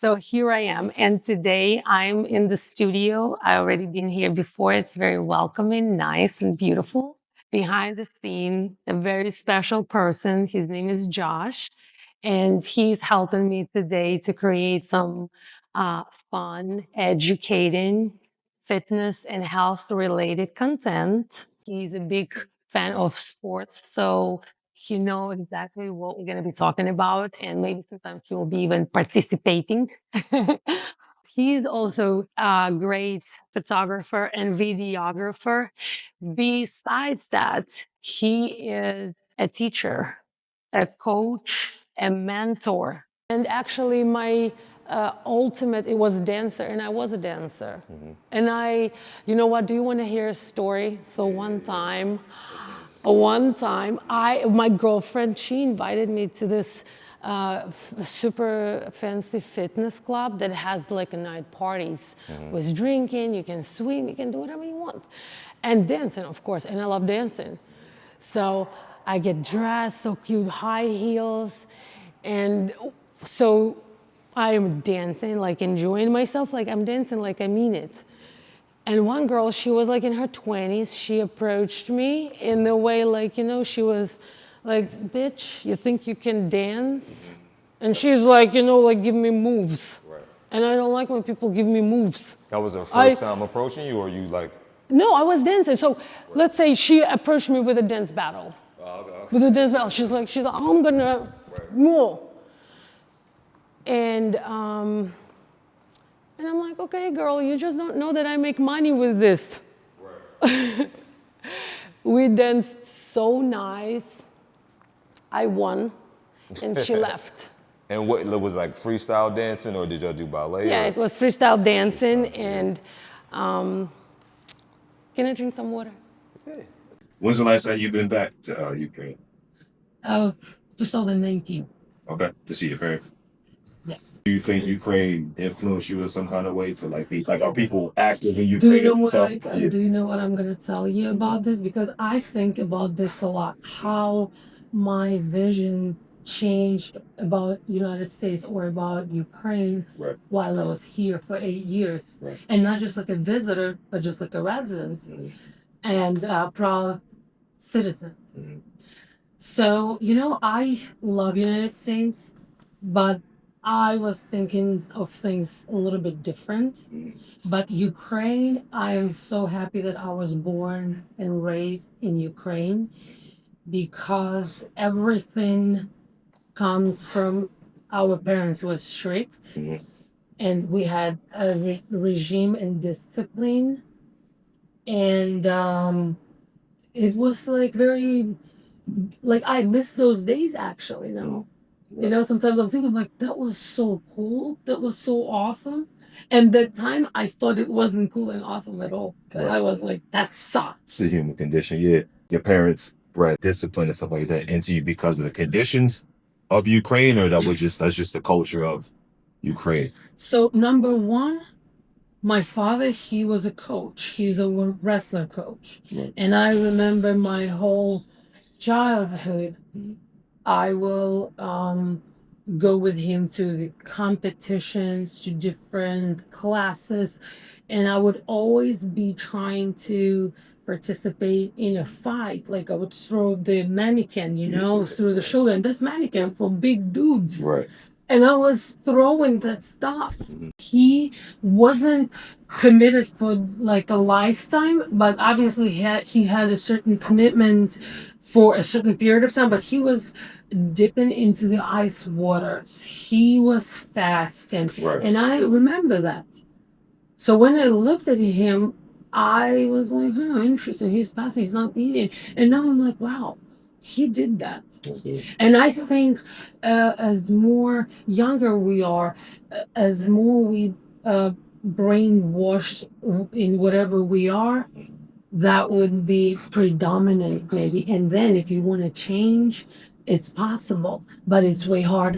So here I am. And today I'm in the studio. I already been here before. It's very welcoming, nice and beautiful. Behind the scene, a very special person. His name is Josh. And he's helping me today to create some fun, educating, fitness and health related content. He's a big fan of sports. So he know exactly what we're going to be talking about, and maybe sometimes he will be even participating. He's also a great photographer and videographer. Besides that, he is a teacher, a coach, a mentor. And actually, my ultimate, it was dancer, and I was a dancer. And you know what, do you want to hear a story? So one time, my girlfriend, she invited me to this super fancy fitness club that has like a night parties with drinking, you can swim, you can do whatever you want. And dancing, of course, and I love dancing. So I get dressed, so cute, high heels. And so I'm dancing, like enjoying myself, like I'm dancing like I mean it. And one girl, she was like in her 20s, she approached me in the way like, you know, she was like, bitch, you think you can dance? And she's like, you know, like give me moves. Right. And I don't like when people give me moves. That was her first time approaching you, or you like? No, I was dancing. So let's say she approached me with a dance battle. Okay. With a dance battle. She's like, I'm gonna move. And I'm like, okay, girl, you just don't know that I make money with this. Right. We danced so nice. I won, and she left. And what, it was like freestyle dancing, or did y'all do ballet? Yeah, or? it was freestyle dancing, and can I drink some water? Yeah. When's the last time you've been back to Ukraine? 2019. Okay, to see your parents. Yes. Do you think Ukraine influenced you in some kind of way to like be like, are people active in Ukraine? Do you know what I'm gonna tell you about this? Because I think about this a lot. How my vision changed about United States or about Ukraine while I was here for 8 years, and not just like a visitor, but just like a resident and a proud citizen. So I love United States, but I was thinking of things a little bit different. But Ukraine, I am so happy that I was born and raised in Ukraine, because everything comes from our parents who was strict, and we had a regime and discipline, and it was like very, like I miss those days actually now. Sometimes I'm thinking like, that was so cool, that was so awesome. And that time I thought it wasn't cool and awesome at all. I was like, that sucks. It's a human condition, yeah. Your parents brought discipline and stuff like that into you because of the conditions of Ukraine, or that's just the culture of Ukraine? So number one, my father, he was a coach. He's a wrestler coach. And I remember my whole childhood, I will go with him to the competitions, to different classes, and I would always be trying to participate in a fight. Like I would throw the mannequin, through the shoulder, and that mannequin for big dudes. Right. And I was throwing that stuff. He wasn't committed for like a lifetime, but obviously he had a certain commitment for a certain period of time, but he was dipping into the ice waters. He was fasting. And I remember that. So when I looked at him, I was like, interesting. He's fasting, he's not eating. And now I'm like, wow, he did that. And I think as more younger we are, as more we brainwashed in whatever we are, that would be predominant maybe. And then if you want to change, it's possible, but it's way harder.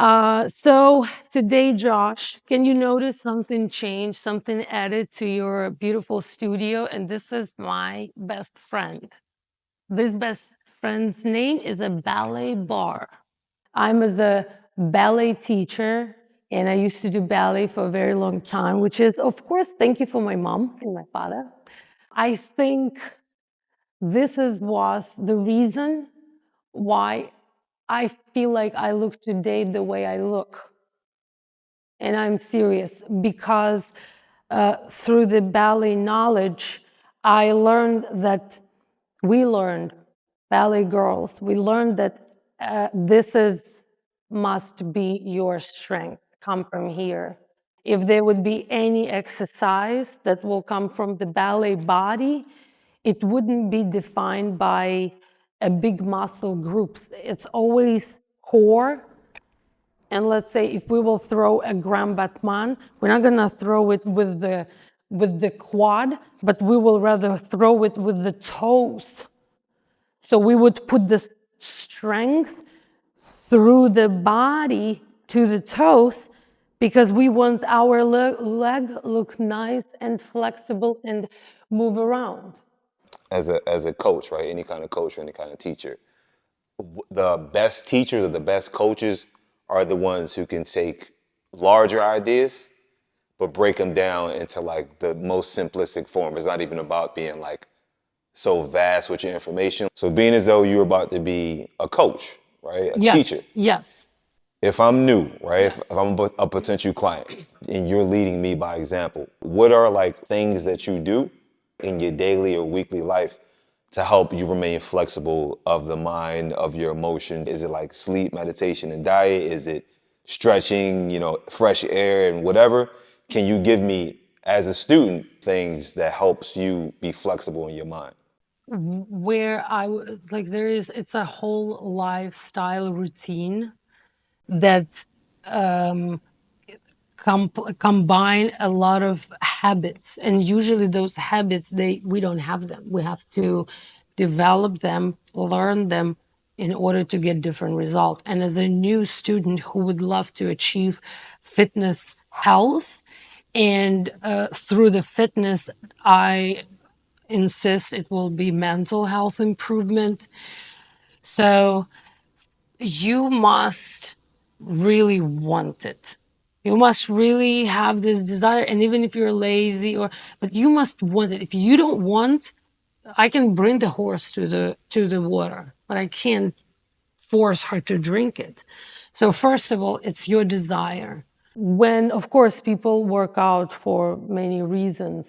So today, Josh, can you notice something changed, something added to your beautiful studio? And this is my best friend. This best friend's name is a ballet bar. I'm as a ballet teacher, and I used to do ballet for a very long time, which is, of course, thank you for my mom and my father. I think was the reason why I feel like I look today the way I look. And I'm serious because through the ballet knowledge, I learned that we learned, ballet girls, we learned that this is must be your strength, come from here. If there would be any exercise that will come from the ballet body, it wouldn't be defined by a big muscle groups. It's always core. And let's say if we will throw a grand battement, we're not gonna throw it with the quad, but we will rather throw it with the toes. So we would put the strength through the body to the toes because we want our leg look nice and flexible and move around. As a coach, right? Any kind of coach or any kind of teacher, the best teachers or the best coaches are the ones who can take larger ideas but break them down into like the most simplistic form. It's not even about being like so vast with your information. So being as though you're about to be a coach, right? A teacher. Yes, yes, If I'm new, right? yes. If I'm a potential client and you're leading me by example, what are like things that you do in your daily or weekly life to help you remain flexible of the mind, of your emotion? Is it like sleep, meditation, and diet? Is it stretching, fresh air and whatever? Can you give me, as a student, things that helps you be flexible in your mind? Where I was like, it's a whole lifestyle routine that combine a lot of habits, and usually those habits we don't have them. We have to develop them, learn them in order to get different results. And as a new student who would love to achieve fitness health, and through the fitness, I insist it will be mental health improvement. So you must really want it. You must really have this desire. And even if you're lazy but you must want it. If you don't want, I can bring the horse to the water, but I can't force her to drink it. So first of all, it's your desire. When, of course, people work out for many reasons.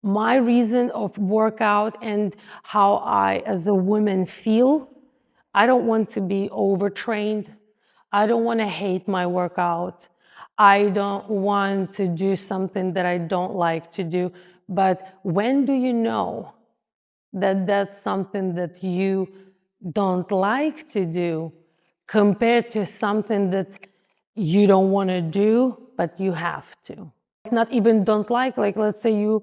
My reason of workout and how I, as a woman, feel, I don't want to be overtrained. I don't want to hate my workout. I don't want to do something that I don't like to do. But when do you know that that's something that you don't like to do compared to something that you don't want to do, but you have to? Not even don't like let's say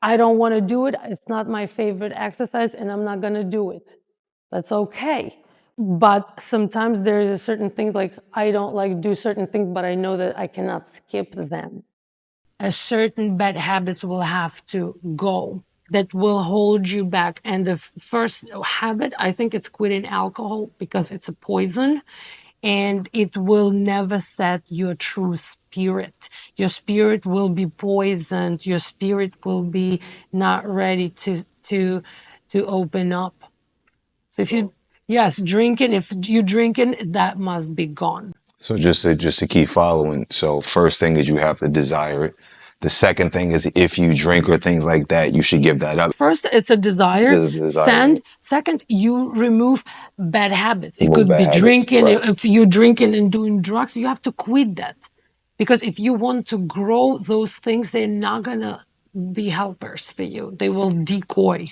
I don't want to do it. It's not my favorite exercise and I'm not going to do it. That's okay. But sometimes there is certain things like I don't like do certain things, but I know that I cannot skip them. A certain bad habits will have to go that will hold you back. And the first habit, I think it's quitting alcohol because it's a poison and it will never set your true spirit. Your spirit will be poisoned. Your spirit will be not ready to open up. So if you, yes, drinking, if you drinking, that must be gone. So just to keep following. So first thing is you have to desire it. The second thing is if you drink or things like that, you should give that up. First, it's a desire. Just a desire. Second, you remove bad habits. It Remove could bad be habits. drinking. Right. If you're drinking and doing drugs, you have to quit that. Because if you want to grow those things, they're not going to be helpers for you. They will decoy.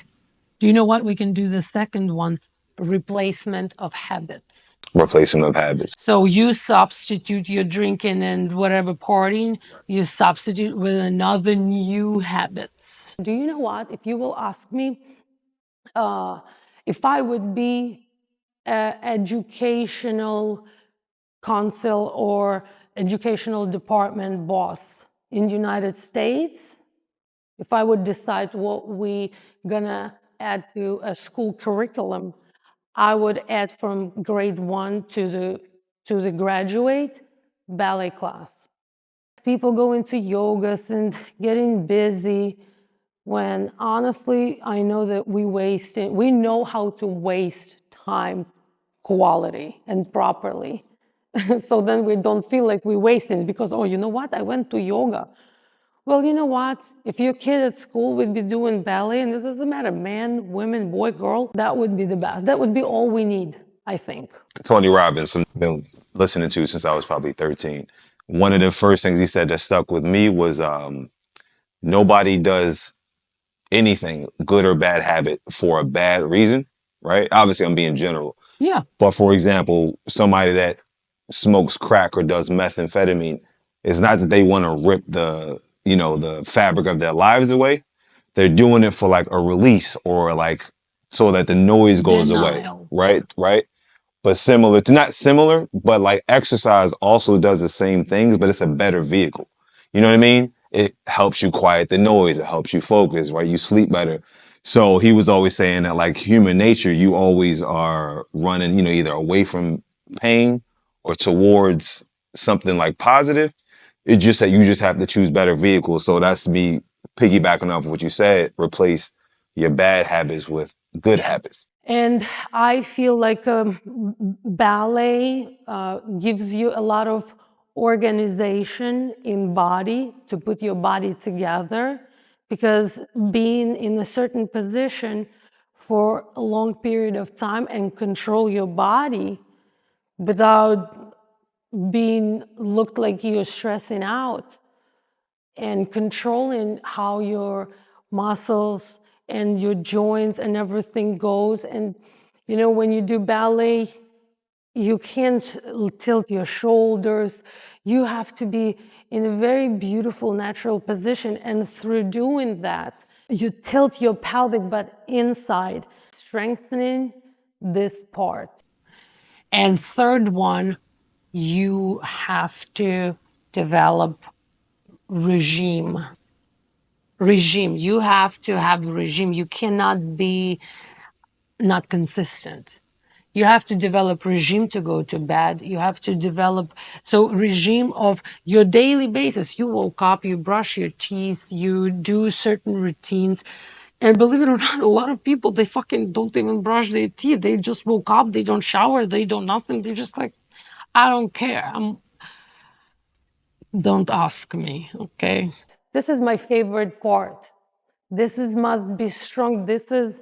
Do you know what? We can do the second one, replacement of habits. Replacement of habits. So you substitute your drinking and whatever partying, you substitute with another new habits. Do you know what? If you will ask me, if I would be educational council or educational department boss in the United States, if I would decide what we gonna add to a school curriculum, I would add from grade 1 to the graduate ballet class. People go into yogas and getting busy when honestly I know that we know how to waste time quality and properly. So then we don't feel like we're wasting because, oh, you know what? I went to yoga. Well, you know what? If your kid at school would be doing ballet, and it doesn't matter, man, woman, boy, girl, that would be the best. That would be all we need, I think. Tony Robbins, I've been listening to since I was probably 13. One of the first things he said that stuck with me was nobody does anything, good or bad habit, for a bad reason, right? Obviously, I'm being general. Yeah. But for example, somebody that smokes crack or does methamphetamine, it's not that they want to rip the fabric of their lives away. They're doing it for like a release or like so that the noise goes away, Denial. right? Right. But similar to not similar, but like exercise also does the same things, but it's a better vehicle. You know what I mean? It helps you quiet the noise. It helps you focus, right? You sleep better. So he was always saying that like human nature, you always are running, either away from pain or towards something like positive. It's just that you just have to choose better vehicles. So that's me piggybacking off of what you said, replace your bad habits with good habits. And I feel like ballet gives you a lot of organization in body to put your body together, because being in a certain position for a long period of time and control your body without being looked like you're stressing out, and controlling how your muscles and your joints and everything goes. And when you do ballet, you can't tilt your shoulders. You have to be in a very beautiful natural position, and through doing that you tilt your pelvic but inside, strengthening this part. And third one, you have to develop regime. You have to have regime. You cannot be not consistent. You have to develop regime to go to bed. You have to develop regime of your daily basis. You woke up, you brush your teeth, you do certain routines. And believe it or not, a lot of people, they fucking don't even brush their teeth. They just woke up, they don't shower, they don't nothing. They're just like, I don't care. Don't ask me, okay? This is my favorite part. This is must be strong. This is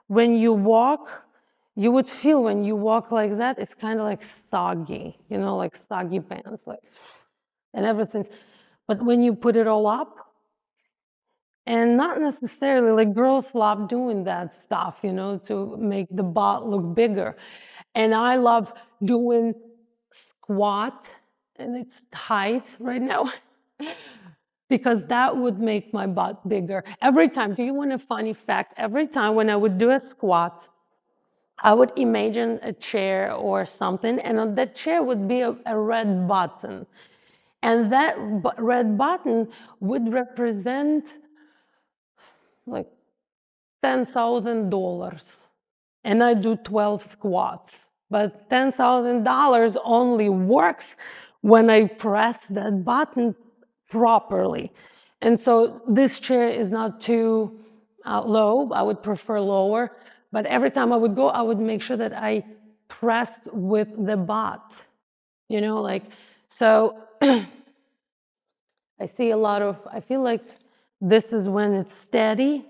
when you walk, you would feel when you walk like that, it's kind of like soggy, like soggy pants, like, and everything. But when you put it all up, and not necessarily like girls love doing that stuff, to make the butt look bigger. And I love doing squat, and it's tight right now. Because that would make my butt bigger. Every time, do you want a funny fact? Every time when I would do a squat, I would imagine a chair or something, and on that chair would be a red button. And that red button would represent like $10,000. And I do 12 squats. But $10,000 only works when I press that button properly. And so this chair is not too low. I would prefer lower. But every time I would go, I would make sure that I pressed with the butt. So I feel like this is when it's steady.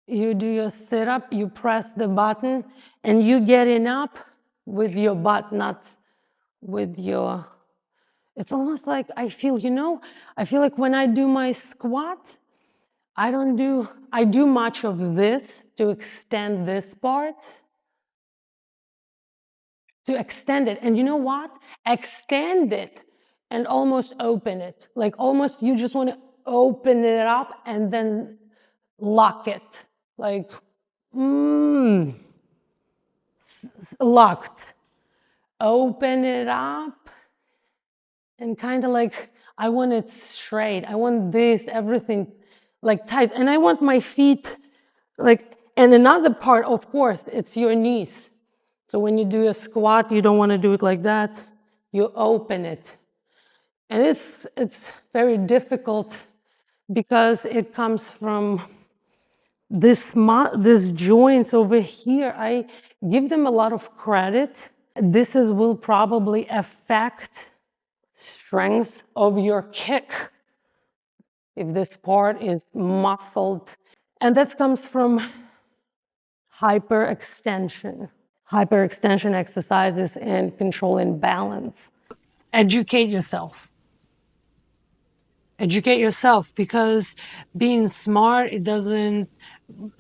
You do your sit up, you press the button, and you getting up with your butt, not with your. It's almost like I feel like when I do my squat, I do much of this to extend this part, to extend it. And you know what? Extend it and almost open it. Like almost you just want to open it up and then lock it. Like, locked. open it up and kind of like, I want it straight. I want this, everything like tight. And I want my feet like, and another part, of course, it's your knees. So when you do a squat, you don't want to do it like that. You open it. And it's very difficult because it comes from this joints over here. I give them a lot of credit. This will probably affect strength of your kick if this part is muscled. And that comes from hyperextension. Hyperextension exercises and controlling balance. Educate yourself. Educate yourself, because being smart, it doesn't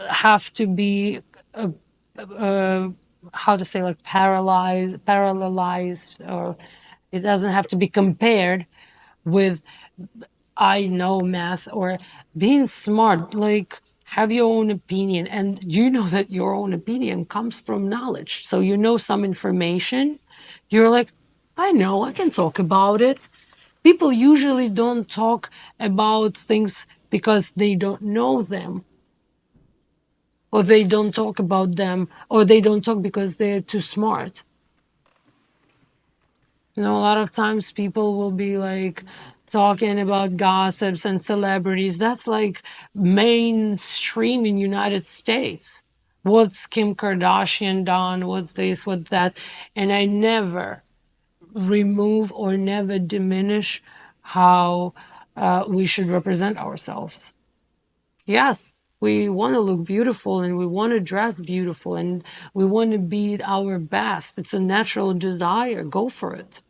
have to be how to say, like parallelized, or it doesn't have to be compared with I know math, or being smart, like have your own opinion. And you know that your own opinion comes from knowledge. So you know some information, you're like, I know, I can talk about it. People usually don't talk about things because they don't know them, or they don't talk about them, or they don't talk because they're too smart. You know, a lot of times people will be like talking about gossips and celebrities. That's like mainstream in United States. What's Kim Kardashian done? What's this? What's that? And I never remove or never diminish how we should represent ourselves. Yes, we want to look beautiful and we want to dress beautiful and we want to be our best. It's a natural desire. Go for it.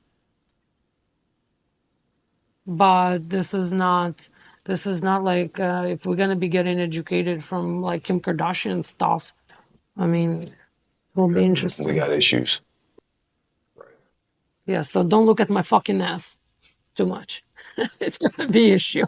But this is not like if we're gonna be getting educated from like Kim Kardashian stuff. I mean, it will be interesting. We got issues. Yeah, so don't look at my fucking ass too much. It's gonna be issue.